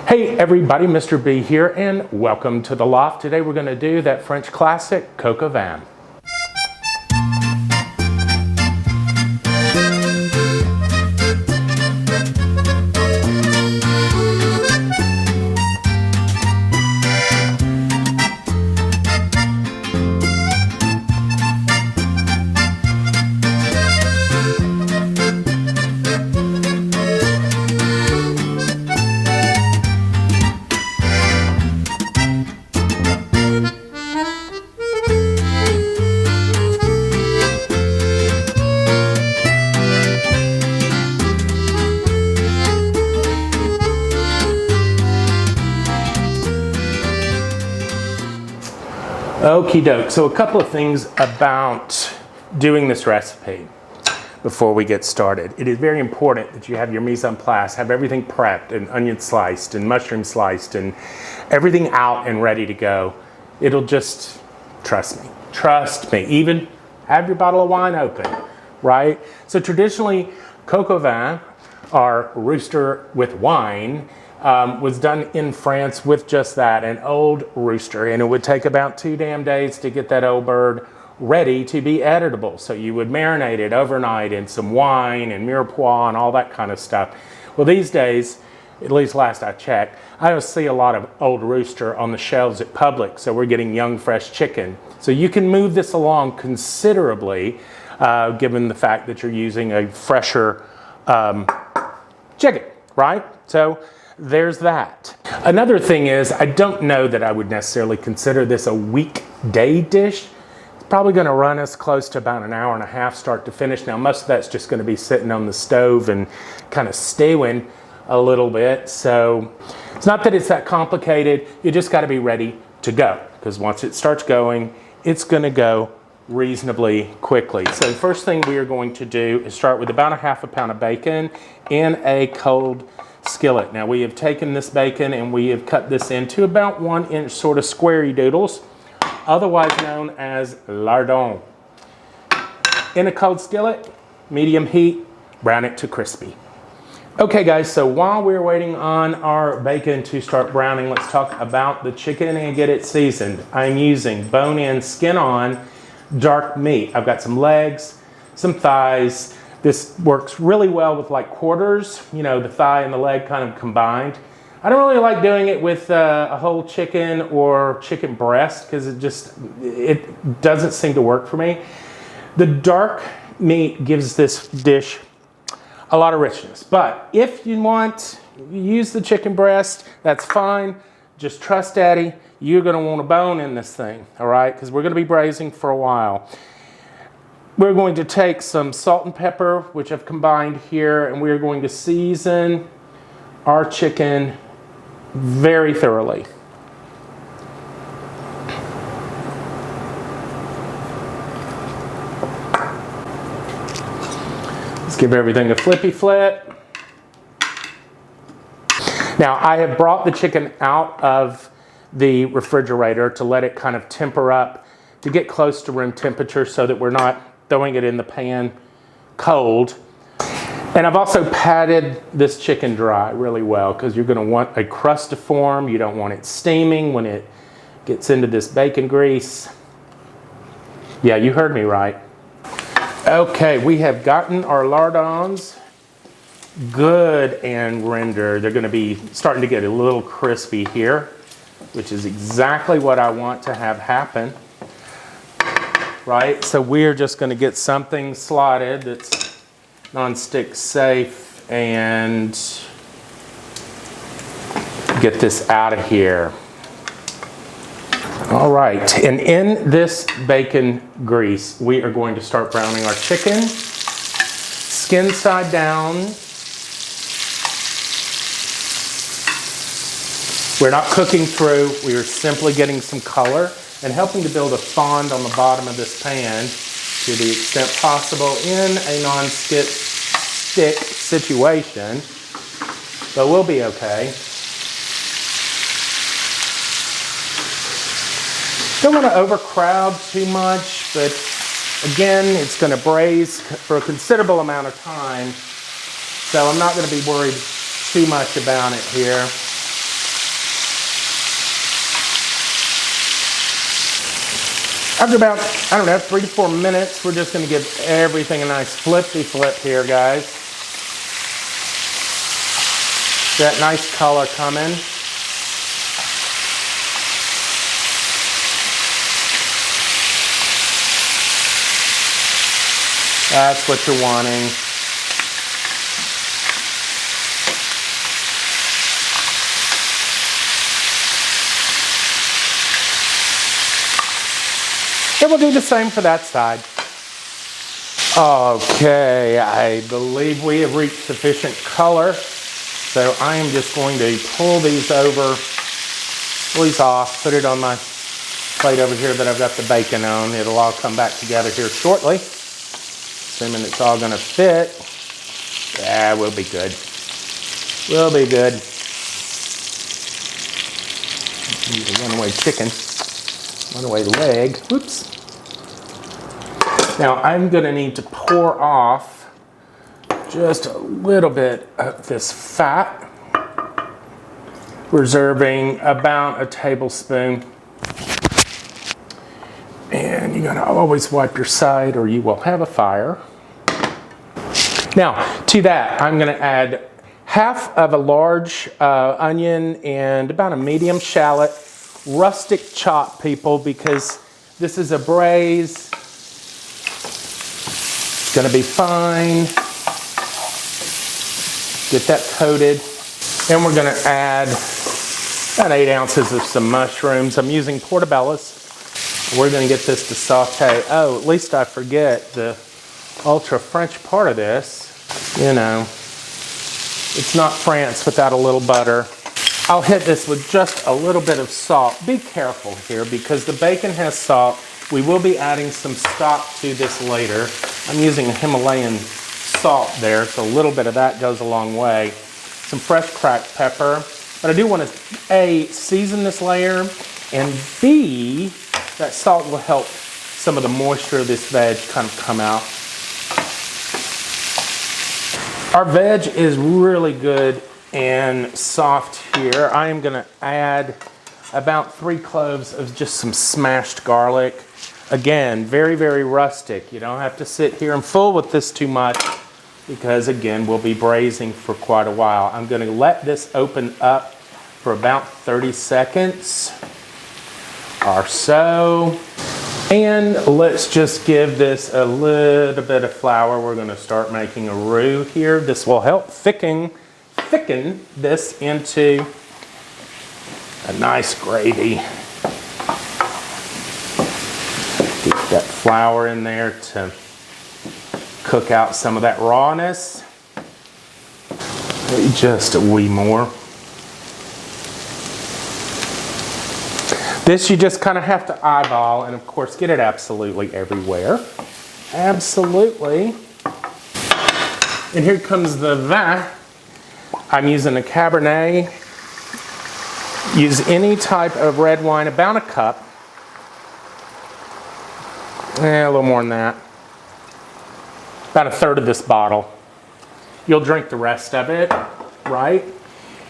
Hey everybody, Mr. B here, and welcome to the Loft. Today we're going to do that French classic coq au vin. Okie doke. So a couple of things about doing this recipe before we get started. It is very important that you have your mise en place, have everything prepped and onion sliced and mushroom sliced and everything out and ready to go. It'll just, trust me, even have your bottle of wine open, right? So traditionally, coq au vin, or rooster with wine, was done in France with just that, an old rooster, and it would take about 2 damn days to get that old bird ready to be editable. So you would marinate it overnight in some wine and mirepoix and all that kind of stuff. Well, these days, at least last I checked, I don't see a lot of old rooster on the shelves at Publix, so we're getting young, fresh chicken. So you can move this along considerably, given the fact that you're using a fresher chicken, right? So there's that. Another thing is, I don't know that I would necessarily consider this a weekday dish. It's probably going to run us close to about an hour and a half start to finish. Now, most of that's just going to be sitting on the stove and kind of stewing a little bit. So it's not that it's that complicated. You just got to be ready to go, because once it starts going, it's going to go reasonably quickly. So the first thing we are going to do is start with about a half a pound of bacon in a cold skillet. Now we have taken this bacon and we have cut this into about 1 inch sort of squarey doodles, otherwise known as lardons. In a cold skillet, medium heat, brown it to crispy. Okay guys, so while we're waiting on our bacon to start browning, let's talk about the chicken and get it seasoned. I'm using bone-in, skin-on dark meat. I've got some legs, some thighs. This works really well with like quarters, you know, the thigh and the leg kind of combined. I don't really like doing it with a whole chicken or chicken breast because it doesn't seem to work for me. The dark meat gives this dish a lot of richness, but if you want, use the chicken breast, that's fine. Just trust Daddy, you're gonna want a bone in this thing, all right? Because we're gonna be braising for a while. We're going to take some salt and pepper, which I've combined here, and we're going to season our chicken very thoroughly. Let's give everything a flippy flip. Now, I have brought the chicken out of the refrigerator to let it kind of temper up, to get close to room temperature so that we're not throwing it in the pan cold. And I've also patted this chicken dry really well because you're going to want a crust to form. You don't want it steaming when it gets into this bacon grease. Yeah, you heard me right. Okay, we have gotten our lardons good and rendered. They're going to be starting to get a little crispy here, which is exactly what I want to have happen. Right, so we're just going to get something slotted that's non-stick safe and get this out of here. All right, and in this bacon grease, we are going to start browning our chicken, skin side down. We're not cooking through, we are simply getting some color and helping to build a fond on the bottom of this pan to the extent possible in a non-stick situation, but we'll be okay. Don't want to overcrowd too much, but again, it's going to braise for a considerable amount of time, so I'm not going to be worried too much about it here. After about, I don't know, 3 to 4 minutes, we're just going to give everything a nice flippy flip here, guys. That nice color coming. That's what you're wanting. And we'll do the same for that side. Okay, I believe we have reached sufficient color. So I am just going to pull these off, put it on my plate over here that I've got the bacon on. It'll all come back together here shortly. Assuming it's all gonna fit. Yeah, we'll be good. We'll be good. Need a runaway chicken. Runaway leg. Whoops. Now I'm going to need to pour off just a little bit of this fat, reserving about a tablespoon. And you got to always wipe your side or you will have a fire. Now to that I'm going to add half of a large onion and about a medium shallot. Rustic chop, people, because this is a braise. It's going to be fine. Get that coated. And we're going to add about 8 ounces of some mushrooms. I'm using portobellos. We're going to get this to saute. Oh, at least I forget the ultra French part of this. You know, it's not France without a little butter. I'll hit this with just a little bit of salt. Be careful here because the bacon has salt. We will be adding some stock to this later. I'm using a Himalayan salt there, so a little bit of that goes a long way. Some fresh cracked pepper. But I do want to, A, season this layer, and B, that salt will help some of the moisture of this veg kind of come out. Our veg is really good and soft here. I am going to add about 3 cloves of just some smashed garlic. Again, very, very rustic. You don't have to sit here and fool with this too much because, again, we'll be braising for quite a while. I'm going to let this open up for about 30 seconds or so. And let's just give this a little bit of flour. We're going to start making a roux here. This will help thicken this into a nice gravy. Get that flour in there to cook out some of that rawness. Maybe just a wee more. This you just kind of have to eyeball and of course get it absolutely everywhere. Absolutely. And here comes the vin. I'm using a Cabernet. Use any type of red wine, about a cup. A little more than that. About a third of this bottle. You'll drink the rest of it, right?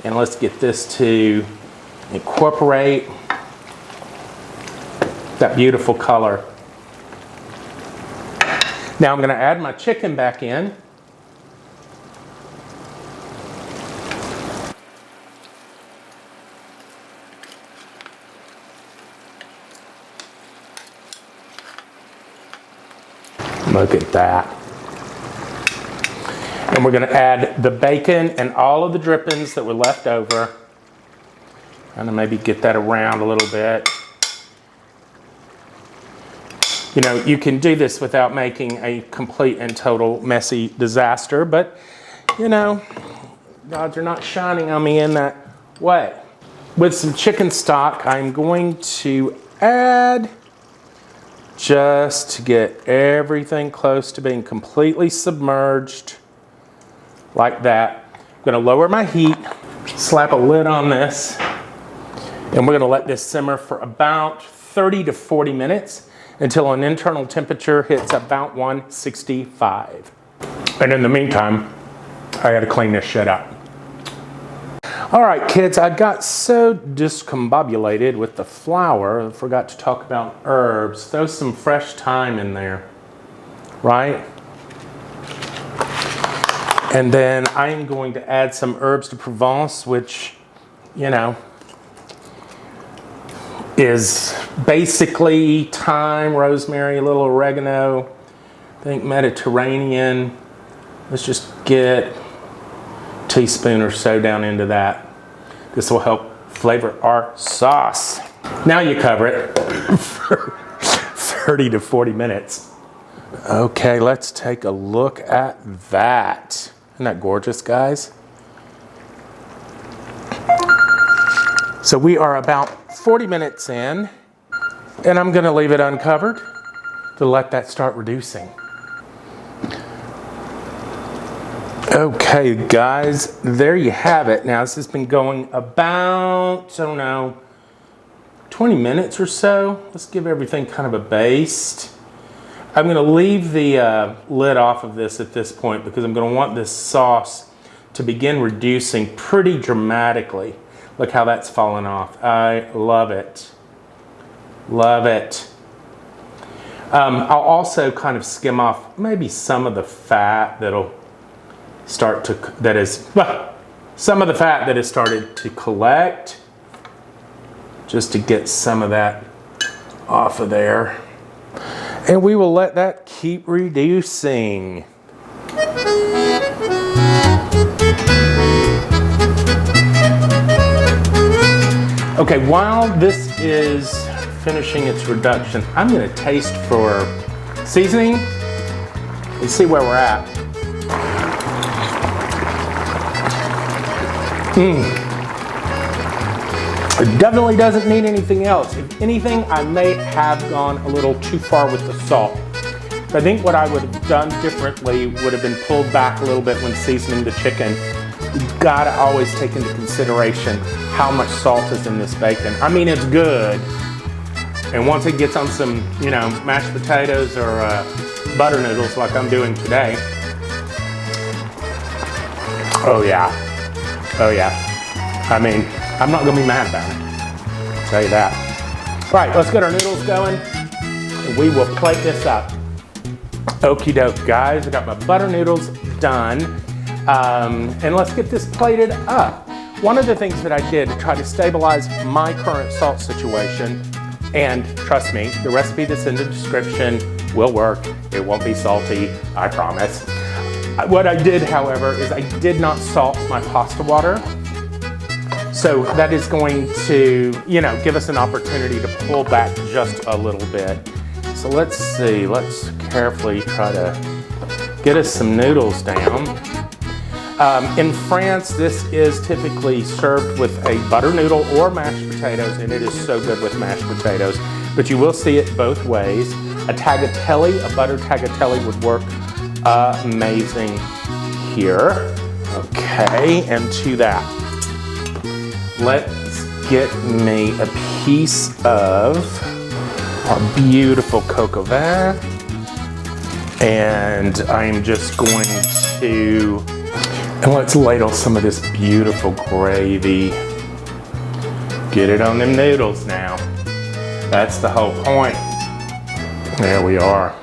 And let's get this to incorporate that beautiful color. Now I'm going to add my chicken back in. Look at that. And we're going to add the bacon and all of the drippings that were left over. And maybe get that around a little bit. You know, you can do this without making a complete and total messy disaster, but you know, gods are not shining on me in that way. With some chicken stock, I'm going to add, just to get everything close to being completely submerged, like that. I'm going to lower my heat, slap a lid on this, and we're going to let this simmer for about 30 to 40 minutes until an internal temperature hits about 165. And in the meantime, I got to clean this shit up. All right, kids, I got so discombobulated with the flour, I forgot to talk about herbs. Throw some fresh thyme in there, right? And then I am going to add some herbs de Provence, which, you know, is basically thyme, rosemary, a little oregano, I think Mediterranean. Let's just get a teaspoon or so down into that. This will help flavor our sauce. Now you cover it for 30 to 40 minutes. Okay, let's take a look at that. Isn't that gorgeous, guys? So we are about 40 minutes in, and I'm gonna leave it uncovered to let that start reducing. Okay, guys, there you have it. Now, this has been going about, I don't know, 20 minutes or so. Let's give everything kind of a baste. I'm gonna leave the lid off of this at this point because I'm gonna want this sauce to begin reducing pretty dramatically. Look how that's fallen off. I love it. Love it. I'll also kind of skim off maybe some of the fat that'll start to, some of the fat that has started to collect, just to get some of that off of there. And we will let that keep reducing. Okay, while this is finishing its reduction, I'm gonna taste for seasoning and see where we're at. It definitely doesn't need anything else. If anything, I may have gone a little too far with the salt. I think what I would have done differently would have been pulled back a little bit when seasoning the chicken. You've gotta always take into consideration how much salt is in this bacon. I mean, it's good. And once it gets on some, you know, mashed potatoes or butter noodles like I'm doing today, oh yeah. Oh yeah. I mean, I'm not gonna be mad about it. I'll tell you that. All right, let's get our noodles going and we will plate this up. Okie doke, guys. I got my butter noodles done. And let's get this plated up. One of the things that I did to try to stabilize my current salt situation, and trust me, the recipe that's in the description will work. It won't be salty, I promise. What I did, however, is I did not salt my pasta water. So that is going to, you know, give us an opportunity to pull back just a little bit. So let's see, let's carefully try to get us some noodles down. In France, this is typically served with a butter noodle or mashed potatoes, and it is so good with mashed potatoes. But you will see it both ways. A tagliatelle, a butter tagliatelle would work amazing here. Okay, and to that, let's get me a piece of our beautiful coq au vin. And I'm just going to, and let's ladle some of this beautiful gravy. Get it on them noodles now. That's the whole point. There we are.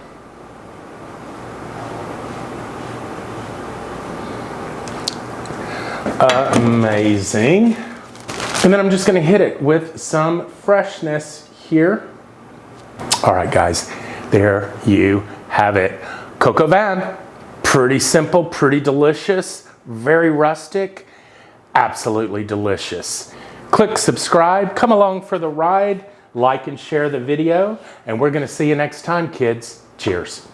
Amazing. And then I'm just gonna hit it with some freshness here. All right, guys, there you have it. Coq au vin, pretty simple, pretty delicious, very rustic, absolutely delicious. Click subscribe, come along for the ride, like and share the video, and we're gonna see you next time, kids. Cheers.